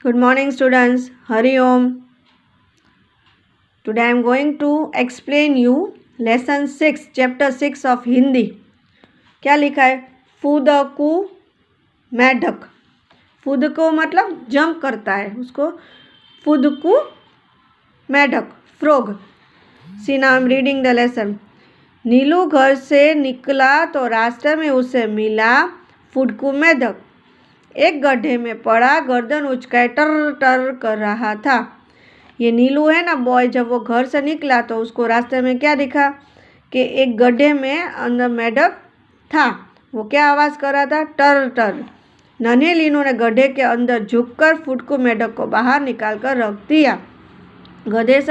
Good morning, students. Hari Om. Today I am going to explain you lesson 6, chapter 6 of Hindi. क्या लिखा है? फुदकू मेढक. फुदको मतलब jump करता है, उसको फुदकू मेढक, frog. See now I am reading the lesson. Neelu घर से निकला तो रास्ते में उसे मिला फुदकू मेढक. एक गड्ढे में पड़ा, गर्दन उचकाए टर टर कर रहा था. ये नीलू है ना बॉय, जब वो घर से निकला तो उसको रास्ते में क्या दिखा कि एक गड्ढे में अंदर मेढक था. वो क्या आवाज़ कर रहा था? टर टर. नन्हे नीलू ने गड्ढे के अंदर झुककर फुदकू मेढक को बाहर निकाल कर रख दिया. गड्ढे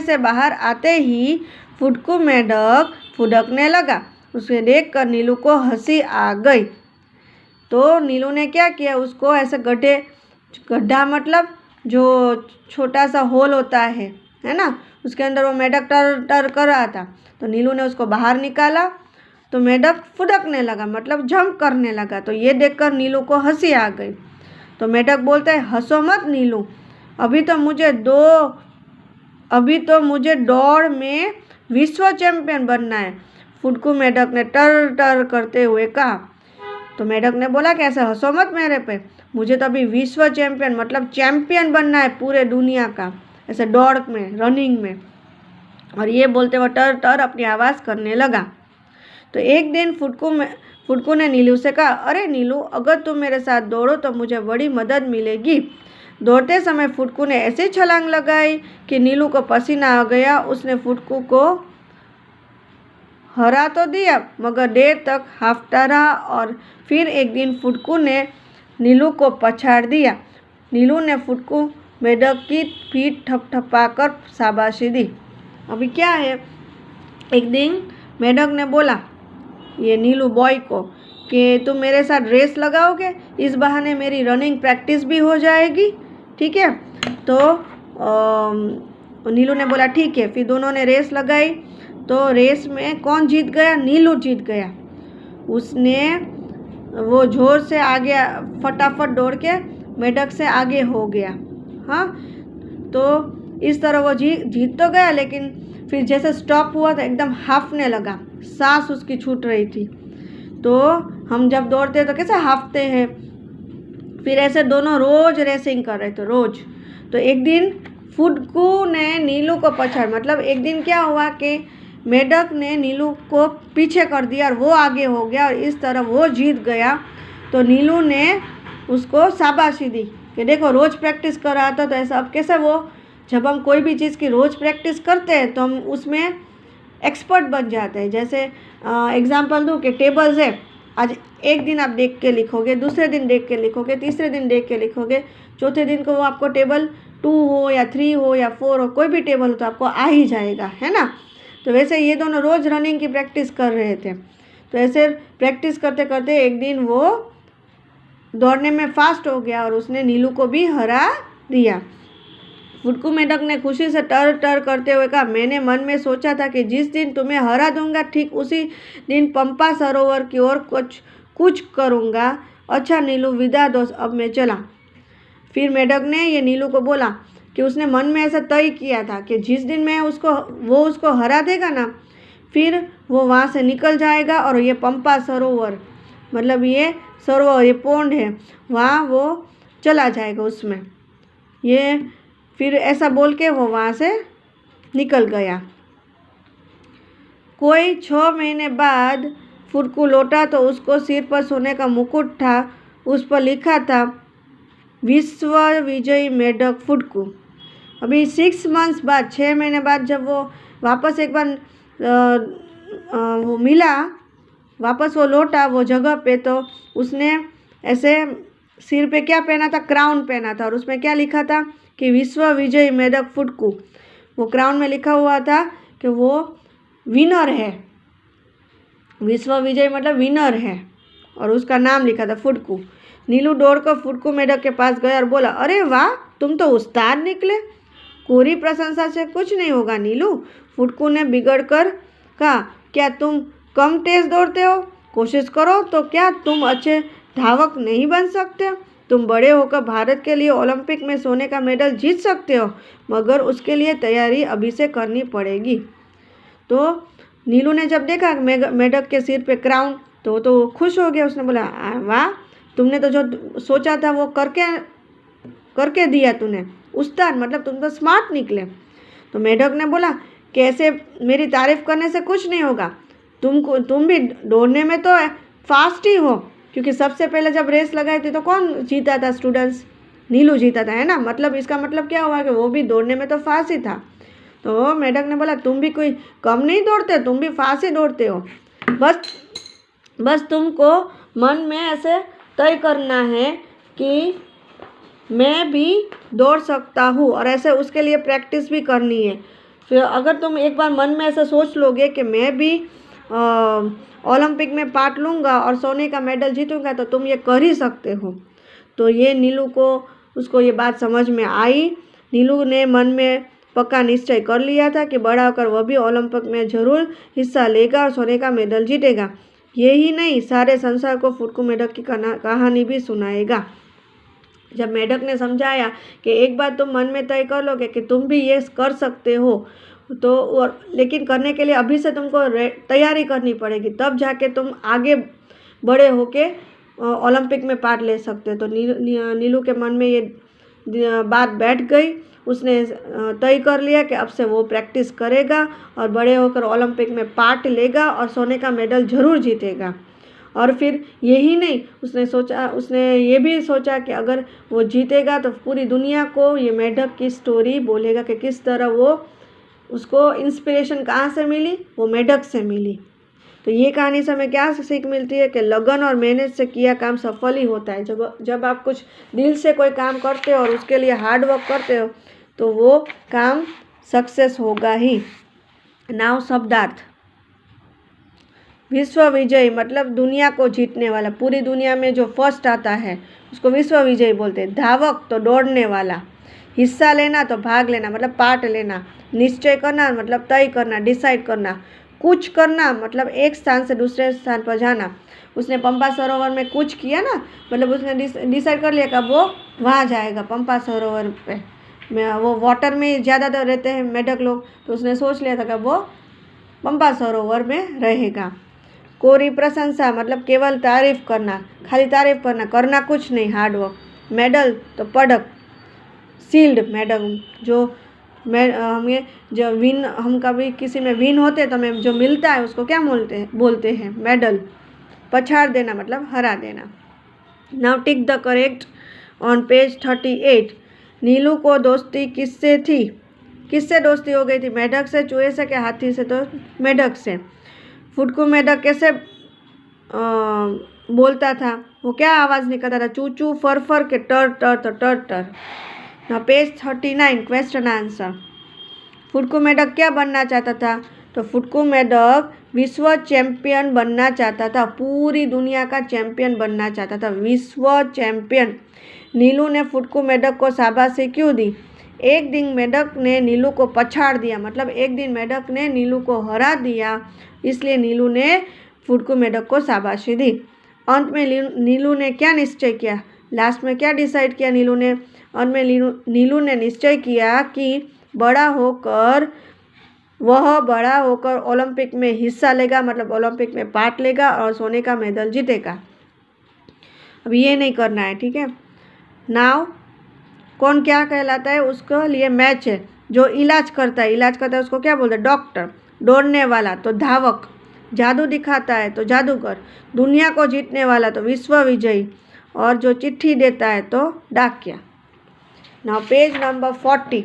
से बाहर आते ही फुदकू मेढक फुदकने लगा. उसे देखकर नीलू को हंसी आ गई. तो नीलू ने क्या किया, उसको ऐसे गड्ढा मतलब जो छोटा सा होल होता है ना, उसके अंदर वो मेढक टर टर कर रहा था. तो नीलू ने उसको बाहर निकाला तो मेढक फुदकने लगा, मतलब जंप करने लगा. तो ये देखकर नीलू को हंसी आ गई. तो मेढक बोलता है, हंसो मत नीलू, अभी तो मुझे दौड़ में विश्व चैंपियन बनना है. फुदकू मेढक ने टर टर करते हुए कहा. तो मेढक ने बोला कि ऐसे हंसो मत मेरे पे, मुझे तो अभी विश्व चैंपियन मतलब चैंपियन बनना है पूरे दुनिया का, ऐसे दौड़ में, रनिंग में. और ये बोलते हुए टर टर अपनी आवाज़ करने लगा. तो एक दिन फुदकू ने नीलू से कहा, अरे नीलू, अगर तुम मेरे साथ दौड़ो तो मुझे बड़ी मदद मिलेगी. दौड़ते समय फुदकू ने ऐसे छलांग लगाई कि नीलू को पसीना आ गया. उसने फुदकू को हरा तो दिया मगर देर तक हाफता रहा. और फिर एक दिन फुदकू ने नीलू को पछाड़ दिया. नीलू ने फुदकू मेढक की पीठ थपथपाकर शाबाशी दी. अभी क्या है, एक दिन मेढक ने बोला ये नीलू बॉय को कि तुम मेरे साथ रेस लगाओगे, इस बहाने मेरी रनिंग प्रैक्टिस भी हो जाएगी, ठीक है. तो नीलू ने बोला ठीक है. फिर दोनों ने रेस लगाई. तो रेस में कौन जीत गया? नीलू जीत गया. उसने वो जोर से आगे फटाफट दौड़ के मेढक से आगे हो गया. हाँ, तो इस तरह वो जीत तो गया, लेकिन फिर जैसे स्टॉप हुआ तो एकदम हाफने लगा, सांस उसकी छूट रही थी. तो हम जब दौड़ते हैं तो कैसे हाफते हैं. फिर ऐसे दोनों रोज रेसिंग कर रहे थे, रोज. तो एक दिन फुदकू ने नीलू को पछाड़, मतलब एक दिन क्या हुआ कि मेढक ने नीलू को पीछे कर दिया और वो आगे हो गया और इस तरह वो जीत गया. तो नीलू ने उसको शाबाशी दी कि देखो रोज़ प्रैक्टिस कर रहा था. तो ऐसा अब कैसे वो, जब हम कोई भी चीज़ की रोज़ प्रैक्टिस करते हैं तो हम उसमें एक्सपर्ट बन जाते हैं. जैसे एग्जांपल दूँ कि टेबल्स है, आज एक दिन आप देख के लिखोगे, दूसरे दिन देख के लिखोगे, तीसरे दिन देख के लिखोगे, चौथे दिन को वो आपको टेबल 2 हो या 3 हो या 4 हो, कोई भी टेबल हो तो आपको आ ही जाएगा, है ना. तो वैसे ये दोनों रोज़ रनिंग की प्रैक्टिस कर रहे थे. तो ऐसे प्रैक्टिस करते करते एक दिन वो दौड़ने में फास्ट हो गया और उसने नीलू को भी हरा दिया. फुदकू मेढक ने खुशी से टर टर करते हुए कहा, मैंने मन में सोचा था कि जिस दिन तुम्हें हरा दूंगा ठीक उसी दिन पंपा सरोवर की ओर कुछ करूँगा. अच्छा नीलू, विदा दो, अब मैं चला. फिर मेढक ने ये नीलू को बोला कि उसने मन में ऐसा तय किया था कि जिस दिन मैं वो उसको हरा देगा ना, फिर वो वहाँ से निकल जाएगा और ये पंपा सरोवर मतलब ये सरोवर, ये पोंड है, वहाँ वो चला जाएगा उसमें. ये फिर ऐसा बोल के वो वहाँ से निकल गया. कोई 6 महीने बाद फुदकू लौटा तो उसको सिर पर सोने का मुकुट था. उस पर लिखा था विश्व विजयी मेढक फुदकू. अभी 6 मंथ्स बाद, 6 महीने बाद जब वो वापस एक बार वो मिला, वापस वो लौटा वो जगह पे, तो उसने ऐसे सिर पे क्या पहना था? क्राउन पहना था. और उसमें क्या लिखा था कि विश्व विजयी मेढक फुदकू. वो क्राउन में लिखा हुआ था कि वो विनर है, विश्व विजय मतलब विनर है, और उसका नाम लिखा था फुदकू. नीलू दौड़कर फुदकू मेढक के पास गया और बोला, अरे वाह, तुम तो उस्ताद निकले, कोरी प्रशंसा से कुछ नहीं होगा नीलू. फुदकू ने बिगड़ कर कहा, क्या तुम कम तेज दौड़ते हो? कोशिश करो तो क्या तुम अच्छे धावक नहीं बन सकते? तुम बड़े होकर भारत के लिए ओलंपिक में सोने का मेडल जीत सकते हो, मगर उसके लिए तैयारी अभी से करनी पड़ेगी। तो नीलू ने जब देखा मेढक के सिर पे क्राउन, तो वो खुश हो गया। उसने बोला, वाह, तुमने तो जो सोचा था वो करके दिया तूने, उस्ताद, मतलब तुम तो स्मार्ट निकले। तो मेढक ने बोला, कैसे, मेरी तारीफ करने से कुछ नहीं होगा, तुम भी दौड़ने में तो फास्ट ही हो, क्योंकि सबसे पहले जब रेस लगाई थी तो कौन जीता था? स्टूडेंट्स, नीलू जीता था, है ना। मतलब इसका मतलब क्या हुआ कि वो भी दौड़ने में तो फास्ट ही था। तो मेढक ने बोला, तुम भी कोई कम नहीं दौड़ते, तुम भी फास्ट ही दौड़ते हो। बस तुमको मन में ऐसे तय करना है कि मैं भी दौड़ सकता हूँ, और ऐसे उसके लिए प्रैक्टिस भी करनी है। फिर अगर तुम एक बार मन में ऐसा सोच लोगे कि मैं भी ओलंपिक में पार्ट लूँगा और सोने का मेडल जीतूँगा, तो तुम ये कर ही सकते हो। तो ये नीलू को, उसको ये बात समझ में आई। नीलू ने मन में पक्का निश्चय कर लिया था कि बड़ा होकर वह भी ओलंपिक में जरूर हिस्सा लेगा और सोने का मेडल जीतेगा। यही नहीं, सारे संसार को फुटकू मेढक की कहानी भी सुनाएगा। जब मेढक ने समझाया कि एक बार तुम मन में तय कर लोगे कि तुम भी ये कर सकते हो, तो और लेकिन करने के लिए अभी से तुमको तैयारी करनी पड़ेगी, तब जाके तुम आगे बड़े होके ओलंपिक में पार्ट ले सकते हो। तो नीलू के मन में ये बात बैठ गई। उसने तय कर लिया कि अब से वो प्रैक्टिस करेगा और बड़े होकर ओलंपिक में पार्ट लेगा और सोने का मेडल ज़रूर जीतेगा। और फिर यही नहीं, उसने ये भी सोचा कि अगर वो जीतेगा तो पूरी दुनिया को ये मेढक की स्टोरी बोलेगा कि किस तरह वो, उसको इंस्पिरेशन कहाँ से मिली, वो मेढक से मिली। तो ये कहानी से हमें क्या सीख मिलती है कि लगन और मेहनत से किया काम सफल ही होता है। जब आप कुछ दिल से कोई काम करते हो और उसके लिए हार्ड वर्क करते हो, तो वो काम सक्सेस होगा ही। नाउ शब्दार्थ। विश्व विजयी मतलब दुनिया को जीतने वाला, पूरी दुनिया में जो फर्स्ट आता है उसको विश्व विजयी बोलते हैं। धावक तो दौड़ने वाला, हिस्सा लेना तो भाग लेना मतलब पार्ट लेना, निश्चय करना मतलब तय करना, डिसाइड करना, कुछ करना मतलब एक स्थान से दूसरे स्थान पर जाना। उसने पंपा सरोवर में कुछ किया ना, मतलब उसने डिसाइड कर लिया कि वो वहाँ जाएगा पंपा सरोवर पे। वो वाटर में ज़्यादातर रहते हैं मेढक लोग, तो उसने सोच लिया था कि वो पंपा सरोवर में रहेगा। कोरी प्रशंसा मतलब केवल तारीफ करना, खाली तारीफ करना कुछ नहीं, हार्ड वर्क। मेडल तो पदक, शील्ड मेडल, जो हमें जो विन, हम कभी किसी में विन होते हैं तो हमें जो मिलता है उसको क्या बोलते हैं? मेडल। पछाड़ देना मतलब हरा देना। Now tick the correct on page 38। नीलू को दोस्ती किससे थी? किससे दोस्ती हो गई थी? मेढक से, चूहे से, के हाथी से? तो मेढक से। फुटकू मेढक कैसे बोलता था? वो क्या आवाज़ निकलता था? चू चू, फर फर, के टर टर, तो टर टर। ना पेज 39 क्वेश्चन आंसर। फुटकू मेढक क्या बनना चाहता था? तो फुटकू मेढक विश्व चैंपियन बनना चाहता था, पूरी दुनिया का चैंपियन बनना चाहता था, विश्व चैंपियन। नीलू ने फुटकू मेढक को शाबाशी क्यों दी? एक दिन मेढक ने नीलू को पछाड़ दिया, मतलब एक दिन मेढक ने नीलू को हरा दिया, इसलिए नीलू ने फुटकू मेढक को शाबाशी दी। अंत में नीलू ने क्या निश्चय किया? लास्ट में क्या डिसाइड किया नीलू ने? अंत में नीलू ने निश्चय किया कि वह बड़ा होकर ओलंपिक में हिस्सा लेगा, मतलब ओलंपिक में पार्ट लेगा और सोने का मेडल जीतेगा। अब ये नहीं करना है, ठीक है। नाउ कौन क्या कहलाता है? उसके लिए मैच है। जो इलाज करता है उसको क्या बोलते हैं? डॉक्टर। दौड़ने वाला तो धावक, जादू दिखाता है तो जादूगर, दुनिया को जीतने वाला तो विश्व विजयी, और जो चिट्ठी देता है तो डाकिया। Now page number 40।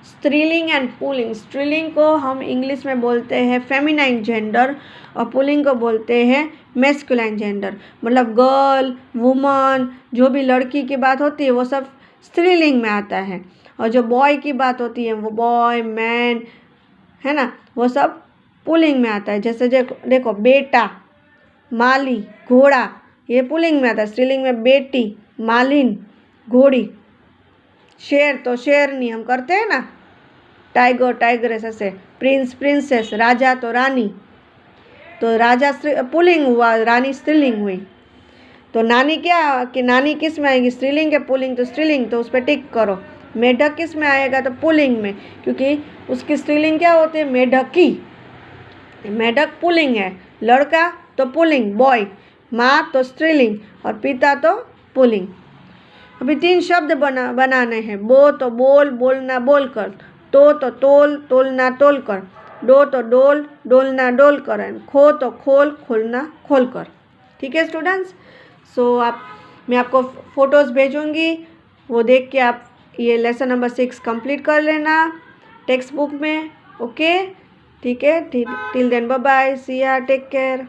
स्त्रीलिंग एंड पुल्लिंग। स्त्रीलिंग को हम इंग्लिश में बोलते हैं फेमिनाइन जेंडर और पुल्लिंग को बोलते हैं मैस्कुलाइन जेंडर। मतलब गर्ल, वुमन, जो भी लड़की की बात होती है वो सब स्त्रीलिंग में आता है, और जो बॉय की बात होती है वो बॉय, मैन, है ना, वो सब पुल्लिंग में आता है। जैसे देखो बेटा, माली, घोड़ा, ये पुल्लिंग में आता है। स्त्रीलिंग में बेटी, मालिन, घोड़ी। शेर तो शेरनी हम करते हैं ना, टाइगर, टाइग्रेस, ऐसे। प्रिंस, प्रिंसेस, राजा तो रानी, तो राजा पुल्लिंग हुआ, रानी स्त्रीलिंग हुई। तो नानी क्या कि नानी किस में आएगी, स्त्रीलिंग है पुल्लिंग, तो स्त्रीलिंग, तो उस पर टिक करो। मेढक किस में आएगा, तो पुल्लिंग में, क्योंकि उसकी स्त्रीलिंग क्या होती है, मेढकी। मेढक पुल्लिंग है, लड़का तो पुल्लिंग बॉय, माँ तो स्त्रीलिंग और पिता तो पुल्लिंग। अभी 3 शब्द बनाने हैं। बो तो बोल, बोलना बोल कर, तो तोल, तोलना तोल कर, डो तो डोल, डोलना डोल कर, खो तो खोल, खोलना खोल कर। ठीक है स्टूडेंट्स, मैं आपको फ़ोटोज़ भेजूँगी, वो देख के आप ये लेसन नंबर 6 कंप्लीट कर लेना टेक्स्ट बुक में। ओके, ठीक है, टिल देन बाय बाय, सी या, टेक केयर।